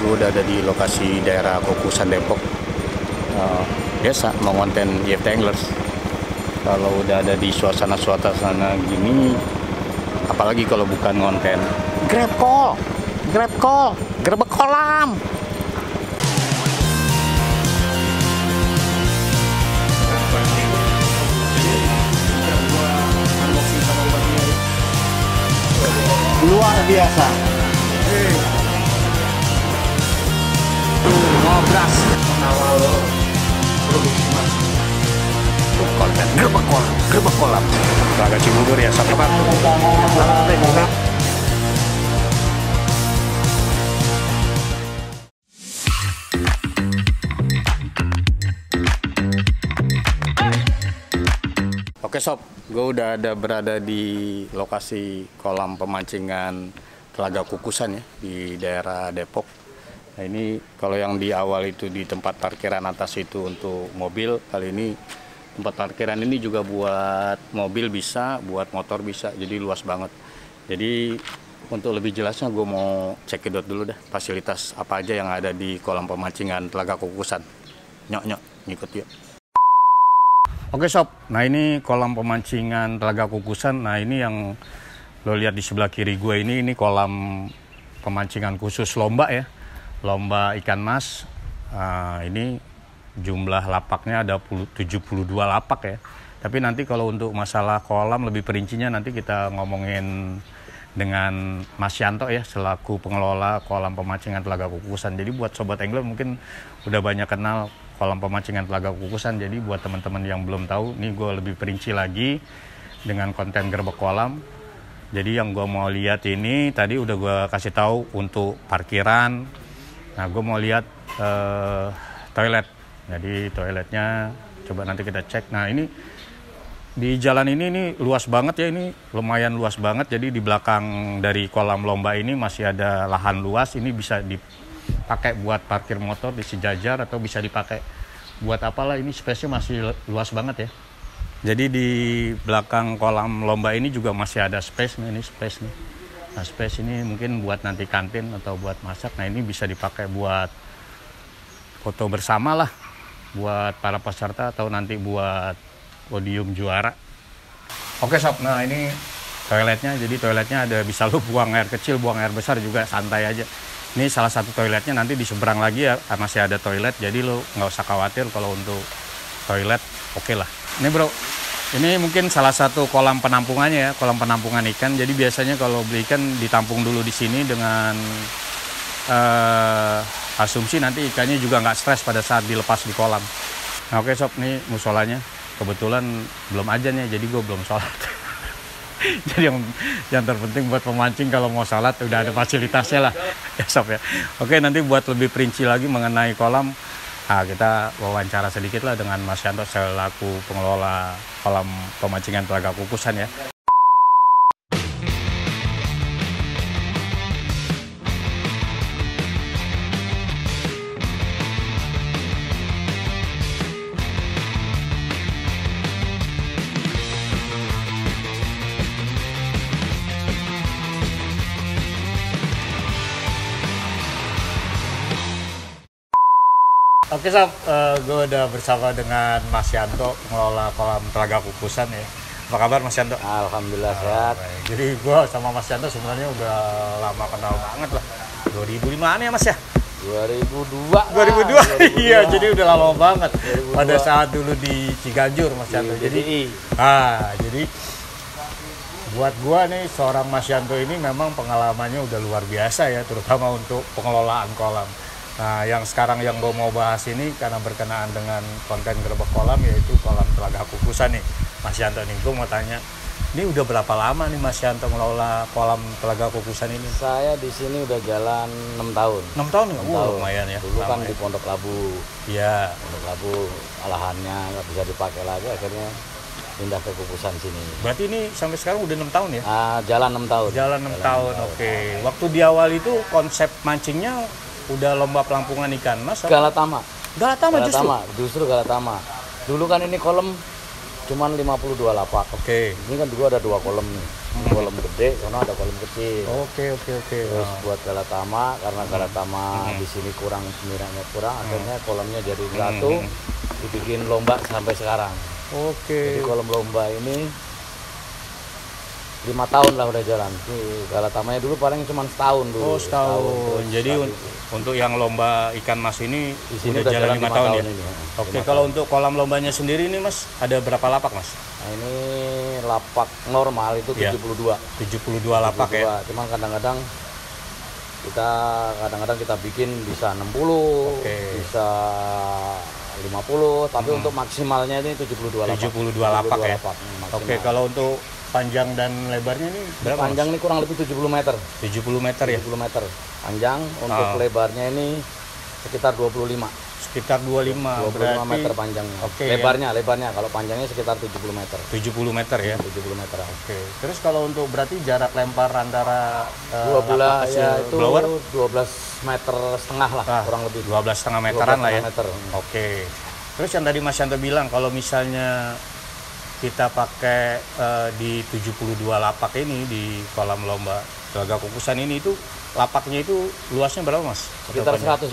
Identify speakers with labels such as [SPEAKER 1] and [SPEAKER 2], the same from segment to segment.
[SPEAKER 1] Gue udah ada di lokasi daerah Kukusan Depok. Biasa mau konten YFT Anglers. Kalau udah ada di suasana gini, apalagi kalau bukan konten grab call, gerbek kolam. Luar biasa. Ngobras mengawal konten gerbek kolam. Agak Cibubur ya, sampai Pak. Oke sob, gue udah berada di lokasi kolam pemancingan Telaga Kukusan ya, di daerah Depok. Nah ini kalau yang di awal itu di tempat parkiran atas itu untuk mobil, kali ini tempat parkiran ini juga buat mobil bisa, buat motor bisa, jadi luas banget. Jadi untuk lebih jelasnya gue mau cekidot dulu dah fasilitas apa aja yang ada di kolam pemancingan Telaga Kukusan. Ngikut yuk. Oke sob, nah ini kolam pemancingan Telaga Kukusan. Nah ini yang lo lihat di sebelah kiri gue ini kolam pemancingan khusus lomba ya, lomba ikan mas. Ini jumlah lapaknya ada 72 lapak ya. Tapi nanti kalau untuk masalah kolam lebih perincinya nanti kita ngomongin dengan Mas Yanto ya, selaku pengelola kolam pemancingan Telaga Kukusan. Jadi buat sobat angler mungkin udah banyak kenal kolam pemancingan Telaga Kukusan. Jadi buat teman-teman yang belum tahu, nih gue lebih perinci lagi dengan konten gerbek kolam. Jadi yang gue mau lihat ini tadi udah gue kasih tahu untuk parkiran. Nah gue mau lihat toilet. Jadi toiletnya coba nanti kita cek. Nah ini di jalan ini luas banget ya, ini lumayan luas banget. Jadi di belakang dari kolam lomba ini masih ada lahan luas. Ini bisa dipakai buat parkir motor di sejajar atau bisa dipakai buat apalah, ini space-nya masih luas banget ya. Jadi di belakang kolam lomba ini juga masih ada space nih, ini space nih. Nah space ini mungkin buat nanti kantin atau buat masak. Nah ini bisa dipakai buat foto bersama lah, buat para peserta atau nanti buat podium juara. Oke sob, nah ini toiletnya. Jadi toiletnya ada, bisa lu buang air kecil, buang air besar juga santai aja. Ini salah satu toiletnya, nanti di seberang lagi ya masih ada toilet, jadi lo nggak usah khawatir kalau untuk toilet. Oke lah. Ini bro, ini mungkin salah satu kolam penampungannya ya, kolam penampungan ikan. Jadi biasanya kalau beli ikan ditampung dulu di sini dengan asumsi nanti ikannya juga nggak stres pada saat dilepas di kolam. Nah oke sob, nih musolanya kebetulan belum ajan ya, jadi gue belum sholat. Jadi yang terpenting buat pemancing kalau mau sholat udah ada fasilitasnya lah ya sob ya. Oke, nanti buat lebih perinci lagi mengenai kolam, kita wawancara sedikit lah dengan Mas Yanto selaku pengelola kolam pemancingan Telaga Kukusan ya. Oke sob, gue udah bersama dengan Mas Yanto, pengelola kolam Telaga Kukusan ya. Apa kabar Mas Yanto?
[SPEAKER 2] Alhamdulillah sehat.
[SPEAKER 1] Jadi gue sama Mas Yanto sebenarnya udah lama kenal banget lah. 2005-an ya Mas ya?
[SPEAKER 2] 2002.
[SPEAKER 1] 2002. Iya, jadi udah lama banget. 2002. Pada saat dulu di Ciganjur Mas Yanto. Jadi buat gue nih seorang Mas Yanto ini memang pengalamannya udah luar biasa ya, terutama untuk pengelolaan kolam. Nah, yang sekarang yang gue mau bahas ini karena berkenaan dengan konten gerbek kolam, yaitu kolam Telaga Kukusan nih, Mas Yanto nih. Gue mau tanya, ini udah berapa lama nih Mas Yanto ngelola kolam Telaga Kukusan ini?
[SPEAKER 2] Saya di sini udah jalan 6 tahun.
[SPEAKER 1] 6 tahun ya? Lumayan ya.
[SPEAKER 2] Dulu kan di Pondok Labu.
[SPEAKER 1] Iya.
[SPEAKER 2] Pondok Labu, lahannya nggak bisa dipakai lagi, akhirnya pindah ke Kukusan sini.
[SPEAKER 1] Berarti ini sampai sekarang udah 6 tahun ya?
[SPEAKER 2] Jalan 6 tahun.
[SPEAKER 1] Jalan 6 tahun, oke. Waktu di awal itu konsep mancingnya udah lomba pelampungan ikan mas?
[SPEAKER 2] Galatama.
[SPEAKER 1] Galatama justru?
[SPEAKER 2] Justru Galatama. Dulu kan ini kolam cuman 52 lapak.
[SPEAKER 1] Oke.
[SPEAKER 2] Ini kan dulu ada 2 kolam nih. Ini kolam gede, sana ada kolam kecil.
[SPEAKER 1] Oke.
[SPEAKER 2] Terus buat galatama, karena galatama di sini kurang, pemiranya kurang, akhirnya kolamnya jadi satu, dibikin lomba sampai sekarang. Jadi
[SPEAKER 1] Oke.
[SPEAKER 2] kolam lomba ini 5 tahun lah udah jalan. Galatamanya dulu paling cuma setahun dulu.
[SPEAKER 1] Oh, setahun.
[SPEAKER 2] Terus
[SPEAKER 1] Jadi
[SPEAKER 2] setelah
[SPEAKER 1] untuk yang lomba ikan mas ini
[SPEAKER 2] di sini
[SPEAKER 1] udah jalan 5 tahun ya.
[SPEAKER 2] ini.
[SPEAKER 1] Oke,
[SPEAKER 2] 5
[SPEAKER 1] kalau
[SPEAKER 2] tahun.
[SPEAKER 1] untuk kolam lombanya sendiri ini mas, ada berapa lapak mas?
[SPEAKER 2] Nah, ini lapak normal itu
[SPEAKER 1] Iya.
[SPEAKER 2] 72.
[SPEAKER 1] 72 lapak ya.
[SPEAKER 2] Cuman kadang-kadang kita bikin bisa 60,
[SPEAKER 1] Oke.
[SPEAKER 2] bisa 50, tapi untuk maksimalnya ini 72 lapak.
[SPEAKER 1] 72 lapak ya.
[SPEAKER 2] maksimal.
[SPEAKER 1] Oke, kalau untuk panjang dan lebarnya ini berapa?
[SPEAKER 2] Panjang
[SPEAKER 1] Mas?
[SPEAKER 2] ini kurang lebih 70 meter.
[SPEAKER 1] 70 meter ya.
[SPEAKER 2] 70 meter panjang, untuk
[SPEAKER 1] Ah.
[SPEAKER 2] lebarnya ini sekitar 25.
[SPEAKER 1] Sekitar 25.
[SPEAKER 2] 25
[SPEAKER 1] berarti
[SPEAKER 2] meter panjangnya.
[SPEAKER 1] Oke,
[SPEAKER 2] lebarnya kalau panjangnya sekitar 70 meter.
[SPEAKER 1] 70 meter ya.
[SPEAKER 2] 70 meter.
[SPEAKER 1] Oke. Terus kalau untuk berarti jarak lempar antara
[SPEAKER 2] Dua belas
[SPEAKER 1] lapak
[SPEAKER 2] ya
[SPEAKER 1] hasil
[SPEAKER 2] itu
[SPEAKER 1] blower
[SPEAKER 2] 12 meter setengah lah, kurang lebih.
[SPEAKER 1] 12,5 meteran lah ya.
[SPEAKER 2] 12,5 meter.
[SPEAKER 1] Oke. Terus yang tadi Mas Yanto bilang kalau misalnya kita pakai di 72 lapak ini di kolam lomba Telaga Kukusan ini itu lapaknya itu luasnya berapa Mas?
[SPEAKER 2] Sekitar 180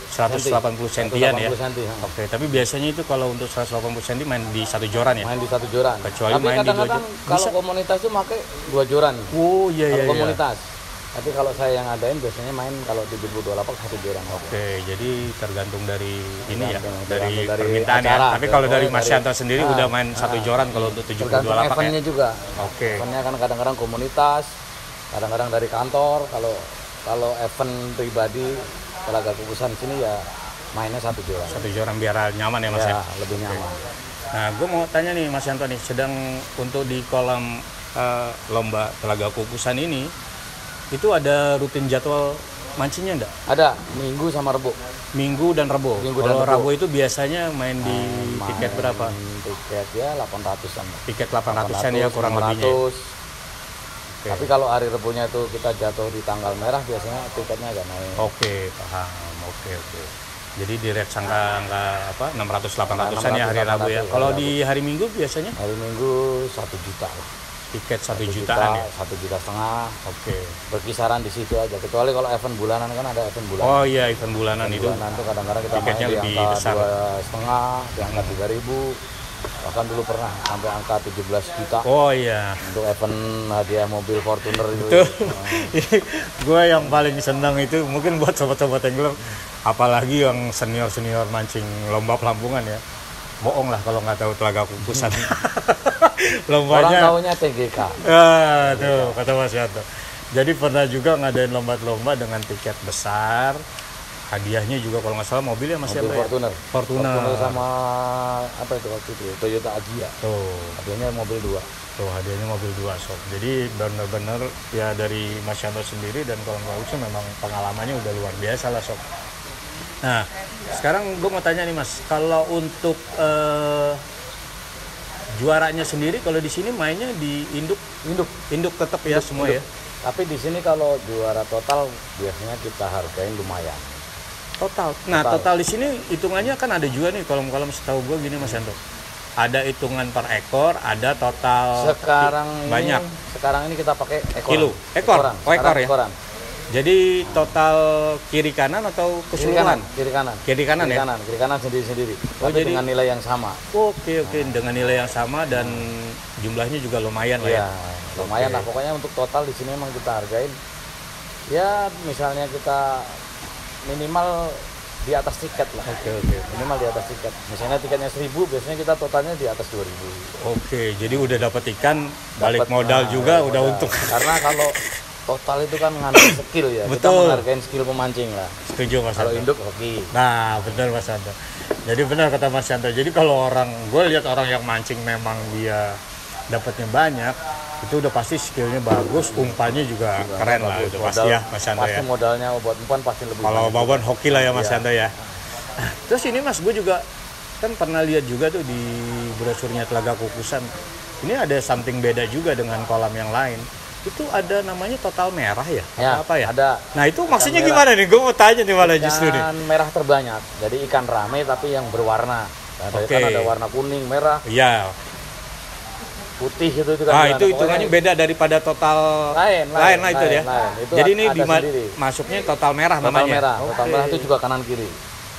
[SPEAKER 1] 180 sentian ya.
[SPEAKER 2] 180 senti.
[SPEAKER 1] Oke, tapi biasanya itu kalau untuk 180 cm main di satu joran ya?
[SPEAKER 2] Main di satu joran.
[SPEAKER 1] Kecuali
[SPEAKER 2] Tapi
[SPEAKER 1] main di dua
[SPEAKER 2] kadang-kadang
[SPEAKER 1] joran.
[SPEAKER 2] kalau
[SPEAKER 1] Bisa.
[SPEAKER 2] komunitas itu pakai 2 joran.
[SPEAKER 1] Oh iya
[SPEAKER 2] Kalau
[SPEAKER 1] iya. Iya.
[SPEAKER 2] komunitas. Tapi kalau saya yang adain biasanya main kalau 72 lapak 1 joran.
[SPEAKER 1] Oke, jadi tergantung dari ini ya,
[SPEAKER 2] Tergantung
[SPEAKER 1] dari
[SPEAKER 2] dari
[SPEAKER 1] permintaan ya.
[SPEAKER 2] acara.
[SPEAKER 1] Tapi kalau dari Mas
[SPEAKER 2] Dari-
[SPEAKER 1] Yanto sendiri udah main satu joran kalau untuk 72
[SPEAKER 2] Tergantung
[SPEAKER 1] lapak ya.
[SPEAKER 2] eventnya juga.
[SPEAKER 1] Oke.
[SPEAKER 2] Eventnya kan kadang-kadang komunitas, kadang-kadang dari kantor. Kalau event pribadi Telaga Kukusan sini ya mainnya 1 joran.
[SPEAKER 1] Satu joran biar nyaman ya Mas ya.
[SPEAKER 2] Ya, lebih nyaman.
[SPEAKER 1] Nah, gue mau tanya nih Mas Yanto nih, sedang untuk di kolam lomba Telaga Kukusan ini, itu ada rutin jadwal mancingnya enggak?
[SPEAKER 2] Ada Minggu sama Rebo.
[SPEAKER 1] Minggu dan Rebo.
[SPEAKER 2] Minggu dan
[SPEAKER 1] Kalau
[SPEAKER 2] Rebo.
[SPEAKER 1] Rabu itu biasanya main di tiket berapa?
[SPEAKER 2] Tiket ya 800-an.
[SPEAKER 1] Tiket 800-an ya kurang lebihnya. Ya.
[SPEAKER 2] 500.
[SPEAKER 1] Oke.
[SPEAKER 2] Tapi kalau hari Rebunya itu kita jatuh di tanggal merah biasanya tiketnya agak naik.
[SPEAKER 1] Oke, paham. Oke. Jadi di rate angka apa 600-800-an ya hari Rabu ya.
[SPEAKER 2] 600,
[SPEAKER 1] Kalau
[SPEAKER 2] hari
[SPEAKER 1] di hari Minggu biasanya
[SPEAKER 2] Hari Minggu 1 juta.
[SPEAKER 1] tiket 1 jutaan ya.
[SPEAKER 2] 1,5 juta.
[SPEAKER 1] Oke.
[SPEAKER 2] Berkisaran di situ aja. Kecuali kalau event bulanan kan ada event bulanan.
[SPEAKER 1] Oh iya, event bulanan itu.
[SPEAKER 2] Bulanan itu kadang-kadang kita
[SPEAKER 1] tiketnya
[SPEAKER 2] main di
[SPEAKER 1] lebih
[SPEAKER 2] angka
[SPEAKER 1] besar.
[SPEAKER 2] 2,5, di angka 3.000. Bahkan dulu pernah sampai angka 17 juta
[SPEAKER 1] Oh iya.
[SPEAKER 2] untuk event hadiah mobil Fortuner itu.
[SPEAKER 1] Tuh, gue yang paling senang itu mungkin buat sobat-sobat angler, apalagi yang senior-senior mancing lomba pelampungan ya. Bohong lah kalau nggak tahu Telaga Kukusan.
[SPEAKER 2] Orang
[SPEAKER 1] Lombanya.
[SPEAKER 2] tahunya TGK.
[SPEAKER 1] Ah, tuh kata Mas Yanto. Jadi pernah juga ngadain lomba-lomba dengan tiket besar. Hadiahnya juga kalau nggak salah mobil ya Mas
[SPEAKER 2] Mobil
[SPEAKER 1] Yanto ya?
[SPEAKER 2] Fortuner.
[SPEAKER 1] Fortuner.
[SPEAKER 2] sama apa itu waktu itu? Toyota Agya.
[SPEAKER 1] Tuh.
[SPEAKER 2] Hadiahnya mobil 2.
[SPEAKER 1] Tuh hadiahnya mobil 2 sob. Jadi benar-benar ya dari Mas Yanto sendiri dan kolam Kukusan memang pengalamannya udah luar biasa lah sob. Nah sekarang gue mau tanya nih Mas, kalau untuk juaranya sendiri kalau di sini mainnya di induk tetap ya semua ya.
[SPEAKER 2] Tapi di sini kalau juara total biasanya kita hargain lumayan.
[SPEAKER 1] Total. Nah total di sini hitungannya kan ada juga nih kolam-kolam setahu gue gini Mas Yanto. Ada hitungan per ekor, ada total banyak.
[SPEAKER 2] Sekarang ini kita pakai ekoran.
[SPEAKER 1] Kilo. Ekor.
[SPEAKER 2] Ekoran.
[SPEAKER 1] Oh, ekor
[SPEAKER 2] Sekarang
[SPEAKER 1] ya?
[SPEAKER 2] Ekoran.
[SPEAKER 1] Jadi total kiri kanan atau keseluruhan?
[SPEAKER 2] Kiri kanan.
[SPEAKER 1] Kiri kanan ya?
[SPEAKER 2] Kiri kanan sendiri-sendiri.
[SPEAKER 1] Oh,
[SPEAKER 2] Tapi
[SPEAKER 1] jadi-
[SPEAKER 2] dengan nilai yang sama.
[SPEAKER 1] Oke, dengan nilai yang sama dan jumlahnya juga lumayan lah ya.
[SPEAKER 2] Iya, lumayan
[SPEAKER 1] Oke.
[SPEAKER 2] lah. Pokoknya untuk total di sini memang kita hargain. Ya, misalnya kita minimal di atas tiket lah.
[SPEAKER 1] Oke.
[SPEAKER 2] Minimal di atas tiket. Misalnya tiketnya 1.000, biasanya kita totalnya di atas 2.000.
[SPEAKER 1] Oke, jadi udah dapat ikan, balik
[SPEAKER 2] Dapat,
[SPEAKER 1] modal juga
[SPEAKER 2] balik
[SPEAKER 1] udah
[SPEAKER 2] modal.
[SPEAKER 1] untung.
[SPEAKER 2] Karena kalau total itu kan ngambil skill ya. Kita
[SPEAKER 1] Betul.
[SPEAKER 2] menghargain skill pemancing lah.
[SPEAKER 1] Setuju Mas
[SPEAKER 2] Kalau
[SPEAKER 1] Yanto.
[SPEAKER 2] induk hoki.
[SPEAKER 1] Nah, benar Mas Yanto. Jadi benar kata Mas Yanto. Jadi kalau gue lihat orang yang mancing memang dia dapatnya banyak, itu udah pasti skillnya bagus, umpannya juga keren lah,
[SPEAKER 2] Bagus.
[SPEAKER 1] itu pasti ya Mas Yanto
[SPEAKER 2] Pasti
[SPEAKER 1] ya.
[SPEAKER 2] modalnya buat umpan pasti lebih
[SPEAKER 1] Kalau
[SPEAKER 2] banyak.
[SPEAKER 1] babon hoki lah ya Mas
[SPEAKER 2] Iya.
[SPEAKER 1] Yanto ya. Terus ini Mas, gue juga kan pernah lihat juga tuh di brosurnya Telaga Kukusan. Ini ada something beda juga dengan kolam yang lain. Itu ada namanya total merah ya?
[SPEAKER 2] Ya,
[SPEAKER 1] Apa ya?
[SPEAKER 2] ada.
[SPEAKER 1] Nah itu maksudnya
[SPEAKER 2] merah.
[SPEAKER 1] gimana nih? Gue mau tanya nih malah justru nih.
[SPEAKER 2] Ikan merah terbanyak. Jadi ikan rame tapi yang berwarna. Kan ada warna kuning, merah,
[SPEAKER 1] Iya.
[SPEAKER 2] putih itu kan.
[SPEAKER 1] Itu hitungannya beda daripada total lain lah itu ya.
[SPEAKER 2] Itu
[SPEAKER 1] jadi ini masuknya total merah
[SPEAKER 2] total
[SPEAKER 1] namanya.
[SPEAKER 2] Merah. Total merah itu juga kanan kiri.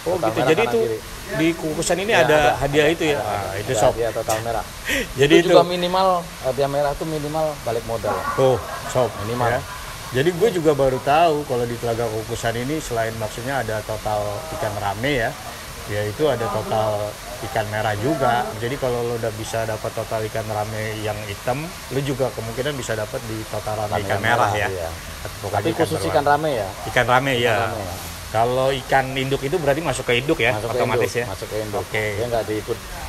[SPEAKER 1] Oh
[SPEAKER 2] total
[SPEAKER 1] gitu. Jadi itu
[SPEAKER 2] kiri.
[SPEAKER 1] di kukusan ini ada hadiah itu ya. Itu sob.
[SPEAKER 2] Hadiah total merah.
[SPEAKER 1] Jadi
[SPEAKER 2] itu juga minimal hadiah merah itu minimal balik modal.
[SPEAKER 1] Tuh, sob
[SPEAKER 2] Minimal.
[SPEAKER 1] ya. Jadi gue juga baru tahu kalau di Telaga Kukusan ini selain maksudnya ada total ikan rame ya, yaitu ada total ikan merah juga. Jadi kalau lo udah bisa dapat total ikan rame yang hitam, lo juga kemungkinan bisa dapat di total rame ikan merah ya.
[SPEAKER 2] Iya.
[SPEAKER 1] Tapi
[SPEAKER 2] khusus ikan rame ya.
[SPEAKER 1] Ikan rame ya.
[SPEAKER 2] Rame, ya.
[SPEAKER 1] Kalau ikan induk itu berarti masuk ke induk ya,
[SPEAKER 2] masuk
[SPEAKER 1] otomatis
[SPEAKER 2] ke induk,
[SPEAKER 1] ya.
[SPEAKER 2] Masuk ke induk.
[SPEAKER 1] Oke.
[SPEAKER 2] Dia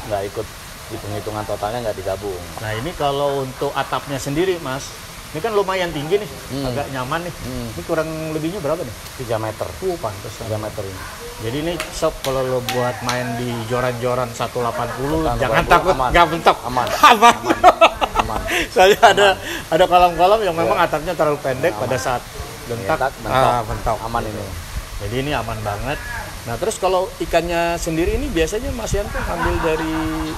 [SPEAKER 2] nggak ikut hitung-hitungan totalnya, nggak digabung.
[SPEAKER 1] Nah ini kalau untuk atapnya sendiri mas, ini kan lumayan tinggi nih, agak nyaman nih. Ini kurang lebihnya berapa nih?
[SPEAKER 2] 3 meter.
[SPEAKER 1] Pantes.
[SPEAKER 2] 3 meter ini.
[SPEAKER 1] Jadi ini sob kalau lo buat main di joran-joran 180 jangan
[SPEAKER 2] 180,
[SPEAKER 1] takut
[SPEAKER 2] aman.
[SPEAKER 1] nggak bentok.
[SPEAKER 2] Aman. Aman.
[SPEAKER 1] Soalnya ada kolam-kolam yang memang atapnya terlalu pendek pada saat bentak. Bentok.
[SPEAKER 2] Aman ini.
[SPEAKER 1] Jadi ini aman banget. Nah terus kalau ikannya sendiri ini biasanya Mas Yanto ambil dari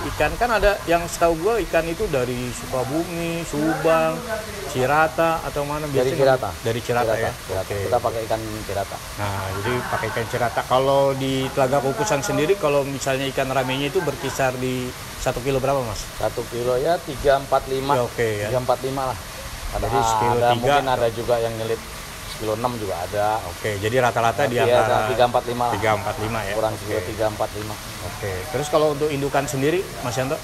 [SPEAKER 1] ikan, kan ada yang setahu gue ikan itu dari Sukabumi, Subang, Cirata atau mana biasanya? Dari Cirata ya.
[SPEAKER 2] Okay. Kita pakai ikan Cirata.
[SPEAKER 1] Nah jadi pakai ikan Cirata. Kalau di Telaga Kukusan sendiri kalau misalnya ikan ramenya itu berkisar di 1 kilo berapa Mas?
[SPEAKER 2] 1 kilo ya 345.
[SPEAKER 1] Oke ya.
[SPEAKER 2] 345 lah.
[SPEAKER 1] Jadi sekilo 3.
[SPEAKER 2] Mungkin ada juga yang nyelit kilo 6 juga ada.
[SPEAKER 1] Oke, jadi rata-rata di antara
[SPEAKER 2] 345 lah.
[SPEAKER 1] 345 ya.
[SPEAKER 2] Kurang sekilo 345.
[SPEAKER 1] Oke. Terus kalau untuk indukan sendiri Mas Yanto?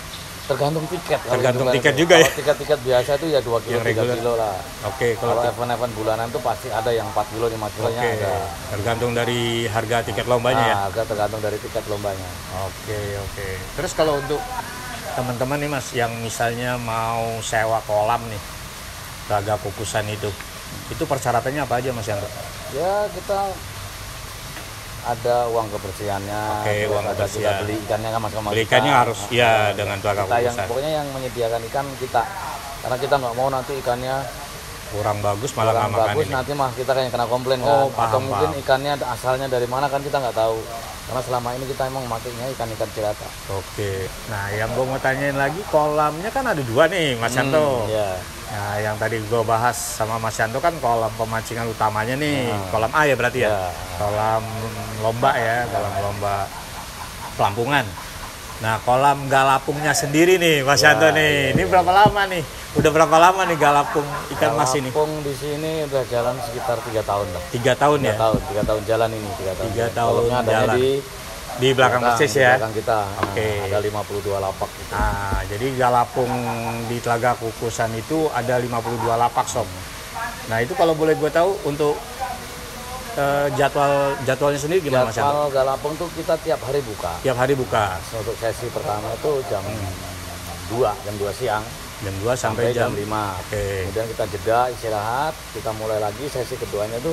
[SPEAKER 2] Tergantung tiket.
[SPEAKER 1] Tergantung tiket juga ya.
[SPEAKER 2] Kalau tiket-tiket biasa itu ya 2 kilo, 3 kilo lah.
[SPEAKER 1] Oke,
[SPEAKER 2] kalau event-event bulanan tuh pasti ada yang 4 kilo, 5 kilonya ada.
[SPEAKER 1] Tergantung dari harga tiket lombanya ya.
[SPEAKER 2] Harga tergantung dari tiket lombanya.
[SPEAKER 1] Oke. Terus kalau untuk teman-teman nih Mas yang misalnya mau sewa kolam nih, Telaga Kukusan itu persyaratannya apa aja Mas Yanto?
[SPEAKER 2] Ya kita ada uang kebersihannya.
[SPEAKER 1] Oke, uang kebersihan.
[SPEAKER 2] Juga beli ikannya kan Mas.
[SPEAKER 1] Beli ikannya harus ya dengan Telaga Kukusan.
[SPEAKER 2] Pokoknya yang menyediakan ikan kita. Karena kita nggak mau nanti ikannya
[SPEAKER 1] kurang bagus malah nggak makan ini.
[SPEAKER 2] Nanti mah kita kayak kena komplain kan. Atau mungkin ikannya asalnya dari mana kan kita nggak tahu. Karena selama ini kita emang makainya ikan-ikan Cirata.
[SPEAKER 1] Oke. Nah yang gue mau tanyain lagi, kolamnya kan ada 2 nih Mas Yanto.
[SPEAKER 2] Iya.
[SPEAKER 1] Nah yang tadi gue bahas sama Mas Yanto kan kolam pemancingan utamanya nih, kolam A ya berarti ya? Kolam lomba ya, kolam lomba pelampungan. Nah kolam galapungnya sendiri nih Mas Yanto nih, ini berapa lama nih? Udah berapa lama nih galapung ikan mas ini?
[SPEAKER 2] Galapung di sini udah jalan sekitar 3 tahun lah.
[SPEAKER 1] 3 tahun ya?
[SPEAKER 2] 3 tahun jalan ini, 3 tahun.
[SPEAKER 1] 3 tahun jalan. Di belakang persis ya?
[SPEAKER 2] Di belakang kita.
[SPEAKER 1] Oke.
[SPEAKER 2] Ada 52 lapak gitu.
[SPEAKER 1] Nah, jadi galapung di Telaga Kukusan itu ada 52 lapak sob. Nah, itu kalau boleh gue tahu untuk jadwalnya sendiri gimana Mas Yanto?
[SPEAKER 2] Jadwal galapung tuh kita tiap hari buka.
[SPEAKER 1] Tiap hari buka.
[SPEAKER 2] Untuk sesi pertama itu jam 2 siang.
[SPEAKER 1] Jam 2 sampai jam
[SPEAKER 2] 5.
[SPEAKER 1] Oke.
[SPEAKER 2] Kemudian kita jeda istirahat, kita mulai lagi sesi keduanya tuh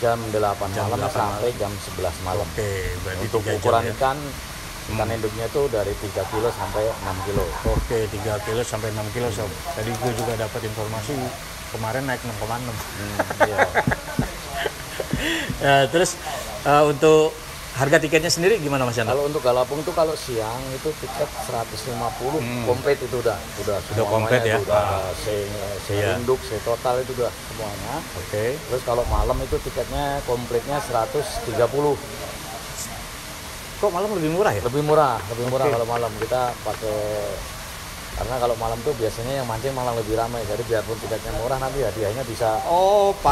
[SPEAKER 2] jam 8 malam sampai jam 11 malam.
[SPEAKER 1] Oke, berarti
[SPEAKER 2] untuk ukuran ikan induknya itu dari 3 kilo sampai 6 kilo.
[SPEAKER 1] Oke, 3 kilo sampai 6 kilo sob. Tadi gue juga dapat informasi kemarin naik 6,6.
[SPEAKER 2] Iya.
[SPEAKER 1] Terus untuk harga tiketnya sendiri gimana Mas Yanto?
[SPEAKER 2] Kalau untuk galapung tuh kalau siang itu tiket 150 komplit itu udah
[SPEAKER 1] komplit ya.
[SPEAKER 2] Induk, total itu udah semuanya.
[SPEAKER 1] Oke.
[SPEAKER 2] Terus kalau malam itu tiketnya komplitnya 130.
[SPEAKER 1] Kok malam lebih murah ya?
[SPEAKER 2] Lebih murah kalau malam kita pakai, karena kalau malam tuh biasanya yang mancing malah lebih ramai. Jadi biarpun tiketnya murah nanti hadiahnya bisa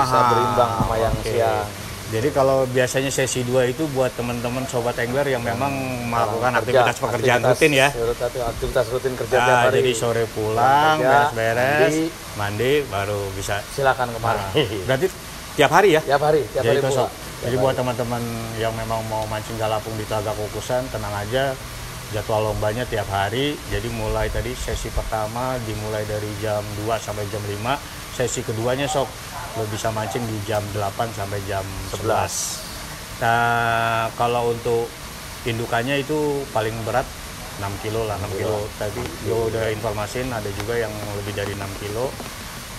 [SPEAKER 2] berimbang sama yang siang.
[SPEAKER 1] Jadi kalau biasanya sesi 2 itu buat teman-teman sobat angler yang memang melakukan aktivitas pekerjaan rutin ya.
[SPEAKER 2] Aktivitas rutin kerja tiap hari.
[SPEAKER 1] Jadi sore pulang, beres-beres, mandi baru bisa.
[SPEAKER 2] Silakan kemari.
[SPEAKER 1] Berarti tiap hari ya?
[SPEAKER 2] Tiap hari buka.
[SPEAKER 1] Jadi buat teman-teman yang memang mau mancing galapung di Telaga Kukusan, tenang aja. Jadwal lombanya tiap hari. Jadi mulai tadi sesi pertama dimulai dari jam 2 sampai jam 5. Sesi keduanya sob, lo bisa mancing di jam 8 sampai jam 11. Nah, kalau untuk indukannya itu paling berat 6 kilo lah, 6 kilo. Tadi gue udah informasiin ada juga yang lebih dari 6 kilo.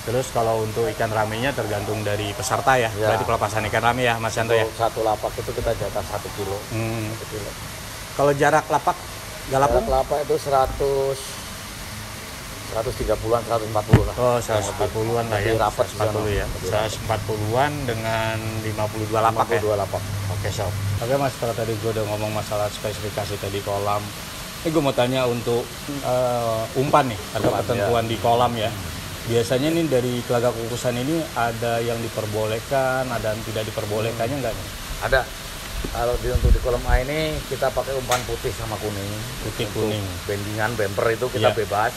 [SPEAKER 1] Terus kalau untuk ikan ramenya tergantung dari peserta ya, berarti pelepasan ikan rame ya Mas Yanto ya?
[SPEAKER 2] Satu lapak itu kita jatah 1 kilo. 1 kilo.
[SPEAKER 1] Kalau jarak lapak
[SPEAKER 3] galapung?
[SPEAKER 2] Kelapa itu 130-an, 140 lah.
[SPEAKER 3] Oh, 140-an lah ya.
[SPEAKER 2] Lebih rapat
[SPEAKER 3] 140 ya. 140-an dengan 52 lapak ya.
[SPEAKER 2] 52 lapak.
[SPEAKER 3] Oke, sob. Oke, Mas, kalau tadi gue udah ngomong masalah spesifikasi tadi kolam. Ini gue mau tanya untuk umpan nih, ada ketentuan di kolam ya. Biasanya nih dari telaga kukusan ini ada yang diperbolehkan, ada yang tidak diperbolehkannya nggak nih?
[SPEAKER 2] Ada. Kalau untuk di kolam A ini kita pakai umpan putih sama kuning.
[SPEAKER 3] Putih
[SPEAKER 2] Untuk
[SPEAKER 3] kuning.
[SPEAKER 2] bendingan bumper itu kita
[SPEAKER 3] Iya.
[SPEAKER 2] bebas.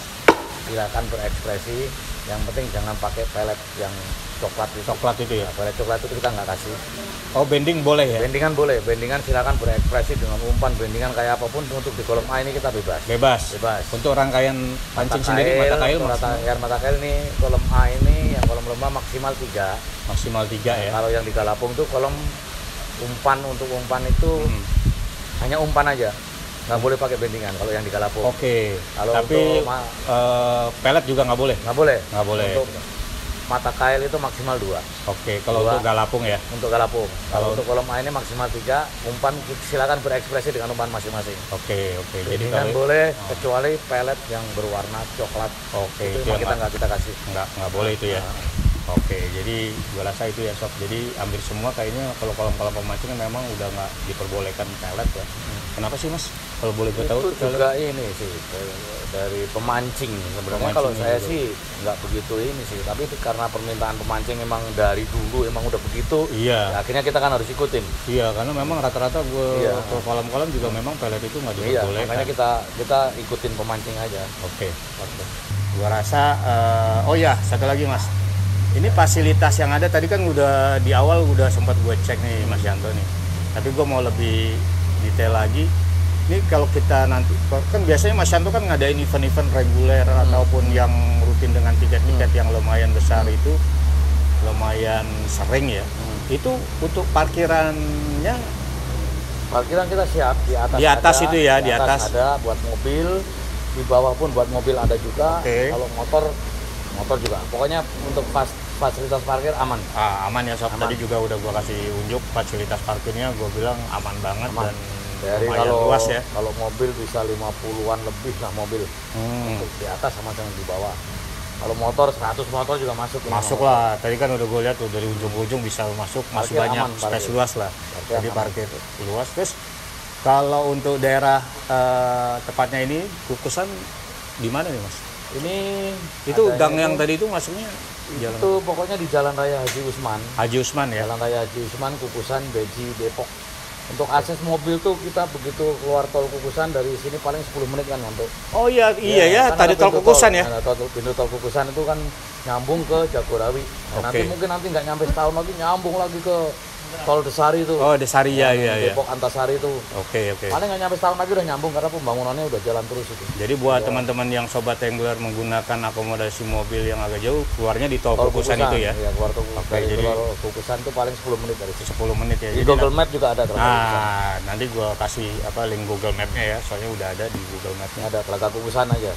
[SPEAKER 2] Silakan berekspresi. Yang penting jangan pakai pelet yang coklat itu.
[SPEAKER 3] Coklat itu ya?
[SPEAKER 2] Nah, pelet coklat itu kita nggak kasih.
[SPEAKER 3] Oh, bending boleh ya?
[SPEAKER 2] Bendingan boleh. Bendingan silakan berekspresi dengan umpan bendingan kayak apapun. Untuk di kolam A ini kita bebas.
[SPEAKER 3] Bebas.
[SPEAKER 2] Bebas.
[SPEAKER 3] Untuk rangkaian pancing sendiri mata kail
[SPEAKER 2] mata kail ini kolam A ini yang kolam lembah maksimal 3.
[SPEAKER 3] maksimal 3 ya.
[SPEAKER 2] Kalau yang di Galapung tuh kolam umpan, untuk umpan itu hanya umpan aja. Nggak boleh pakai bendingan kalau yang di Galapung.
[SPEAKER 3] Oke.
[SPEAKER 2] Kalau
[SPEAKER 3] Tapi
[SPEAKER 2] untuk
[SPEAKER 3] pelet juga nggak boleh.
[SPEAKER 2] nggak boleh.
[SPEAKER 3] Nggak boleh.
[SPEAKER 2] Untuk mata kail itu maksimal 2
[SPEAKER 3] Oke. Kalau
[SPEAKER 2] 2.
[SPEAKER 3] untuk galapung ya.
[SPEAKER 2] Untuk Galapung.
[SPEAKER 3] Kalau
[SPEAKER 2] Kalau untuk kolam A ini maksimal 3. Umpan silakan berekspresi dengan umpan masing-masing.
[SPEAKER 3] Oke. Jadi
[SPEAKER 2] Bendingan
[SPEAKER 3] kalau
[SPEAKER 2] boleh kecuali pelet yang berwarna coklat.
[SPEAKER 3] oke
[SPEAKER 2] Itu
[SPEAKER 3] itu
[SPEAKER 2] yang
[SPEAKER 3] yang
[SPEAKER 2] kita kasih.
[SPEAKER 3] nggak boleh itu ya. Oke, jadi gua rasa itu ya sob. Jadi hampir semua kayaknya kalau kolam-kolam pemancing memang udah nggak diperbolehkan pelet ya. Kenapa sih Mas? Kalau boleh gue tahu
[SPEAKER 2] Itu juga ini sih dari pemancing. Sebenarnya kalau saya
[SPEAKER 3] juga.
[SPEAKER 2] sih nggak begitu ini sih, tapi itu karena permintaan pemancing memang dari dulu emang udah begitu.
[SPEAKER 3] Iya.
[SPEAKER 2] Ya, akhirnya kita kan harus ikutin.
[SPEAKER 3] Iya, karena memang rata-rata gue
[SPEAKER 2] Iya.
[SPEAKER 3] ke kolam-kolam juga memang pelet itu nggak
[SPEAKER 2] Iya,
[SPEAKER 3] diperbolehkan.
[SPEAKER 2] makanya kita ikutin pemancing aja.
[SPEAKER 3] Oke. Gua rasa oh ya, satu lagi Mas. Ini fasilitas yang ada tadi kan udah di awal udah sempat gue cek nih Mas Yanto nih. Tapi gue mau lebih detail lagi. Ini kalau kita nanti kan biasanya Mas Yanto kan ngadain event-event reguler ataupun yang rutin dengan tiket-tiket yang lumayan besar itu lumayan sering ya. Itu untuk parkirannya
[SPEAKER 2] Parkiran kita siap di atas.
[SPEAKER 3] Di atas
[SPEAKER 2] ada,
[SPEAKER 3] itu ya, di atas.
[SPEAKER 2] ada buat mobil, di bawah pun buat mobil ada juga.
[SPEAKER 3] Oke.
[SPEAKER 2] Kalau motor juga. Pokoknya untuk fasilitas parkir aman.
[SPEAKER 3] aman ya sob.
[SPEAKER 2] Aman.
[SPEAKER 3] Tadi juga udah gue kasih unjuk fasilitas parkirnya, gue bilang aman banget
[SPEAKER 2] Aman.
[SPEAKER 3] dan
[SPEAKER 2] Dari
[SPEAKER 3] lumayan
[SPEAKER 2] kalau
[SPEAKER 3] luas ya.
[SPEAKER 2] Kalau mobil bisa 50-an lebih lah mobil. Untuk di atas sama yang di bawah. Kalau motor 100 motor juga masuk.
[SPEAKER 3] Masuk lah, tadi kan udah gue lihat tuh dari ujung-ujung bisa masuk, masih
[SPEAKER 2] Parkir
[SPEAKER 3] banyak
[SPEAKER 2] aman,
[SPEAKER 3] space
[SPEAKER 2] parkir.
[SPEAKER 3] luas lah.
[SPEAKER 2] Parkir
[SPEAKER 3] Jadi
[SPEAKER 2] aman.
[SPEAKER 3] parkir luas. Terus kalau untuk daerah tepatnya ini Kukusan di mana nih Mas?
[SPEAKER 2] Ini
[SPEAKER 3] Itu
[SPEAKER 2] adanya
[SPEAKER 3] gang yang tadi itu masuknya jalan
[SPEAKER 2] itu pokoknya di Jalan Raya Haji Usman.
[SPEAKER 3] Haji Usman ya?
[SPEAKER 2] Jalan Raya Haji Usman, Kukusan, Beji, Depok. Untuk akses mobil tuh kita begitu keluar tol Kukusan dari sini paling 10 menit kan nyampe.
[SPEAKER 3] Oh iya ya,
[SPEAKER 2] kan
[SPEAKER 3] tadi
[SPEAKER 2] ada
[SPEAKER 3] tol
[SPEAKER 2] pintu
[SPEAKER 3] Kukusan ya?
[SPEAKER 2] Ada pintu tol Kukusan itu kan nyambung ke Jagorawi. Nah,
[SPEAKER 3] Oke.
[SPEAKER 2] nanti nggak nyampe setahun lagi nyambung lagi ke tol Desari itu.
[SPEAKER 3] Oh, Desari ya, ya.
[SPEAKER 2] Depok Antasari itu.
[SPEAKER 3] Oke.
[SPEAKER 2] Paling nggak nyampe setahun lagi udah nyambung karena pembangunannya udah jalan terus itu.
[SPEAKER 3] Jadi buat teman-teman yang sobat angler menggunakan akomodasi mobil yang agak jauh, keluarnya di tol Kukusan itu ya?
[SPEAKER 2] Iya, keluar tol
[SPEAKER 3] Oke,
[SPEAKER 2] dari
[SPEAKER 3] jadi-
[SPEAKER 2] tol Kukusan itu paling 10 menit dari situ.
[SPEAKER 3] 10 menit ya.
[SPEAKER 2] Di
[SPEAKER 3] Jadi
[SPEAKER 2] Google Map juga ada Telaga Kukusan.
[SPEAKER 3] nanti gua kasih link Google Map-nya ya, soalnya udah ada di Google Map-nya.
[SPEAKER 2] Ini ada Telaga Kukusan aja.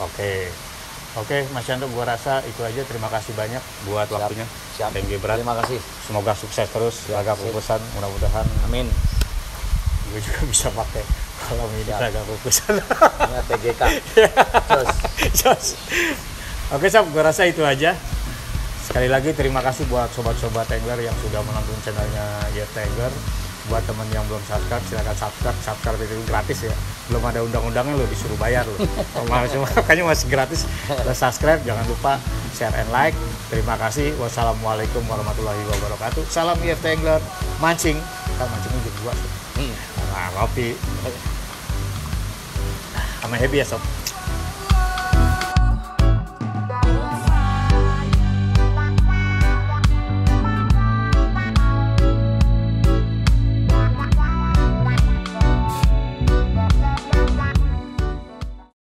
[SPEAKER 3] Oke, Mas Yanto, gua rasa itu aja. Terima kasih banyak buat waktunya.
[SPEAKER 2] Siap.
[SPEAKER 3] Thank you berat.
[SPEAKER 2] Terima kasih.
[SPEAKER 3] Semoga sukses terus. Telaga
[SPEAKER 2] sip.
[SPEAKER 3] Kukusan, mudah-mudahan
[SPEAKER 2] Amin.
[SPEAKER 3] gue juga bisa pakai kalau ini
[SPEAKER 2] Siap.
[SPEAKER 3] Telaga Kukusan.
[SPEAKER 2] Ini TGK. Terus.
[SPEAKER 3] Jos. Oke, Sob, gua rasa itu aja. Sekali lagi terima kasih buat sobat-sobat angler yang sudah menonton channelnya YFT Angler. Buat teman yang belum subscribe, silakan subscribe itu gratis ya. Belum ada undang-undangnya lo disuruh bayar lo. Makanya masih gratis. Lo subscribe, jangan lupa share and like. Terima kasih. Wassalamualaikum warahmatullahi wabarakatuh. Salam YFT Angler, mancing. Kan mancingnya jam 2. Nah, ngopi. Sama happy ya sob.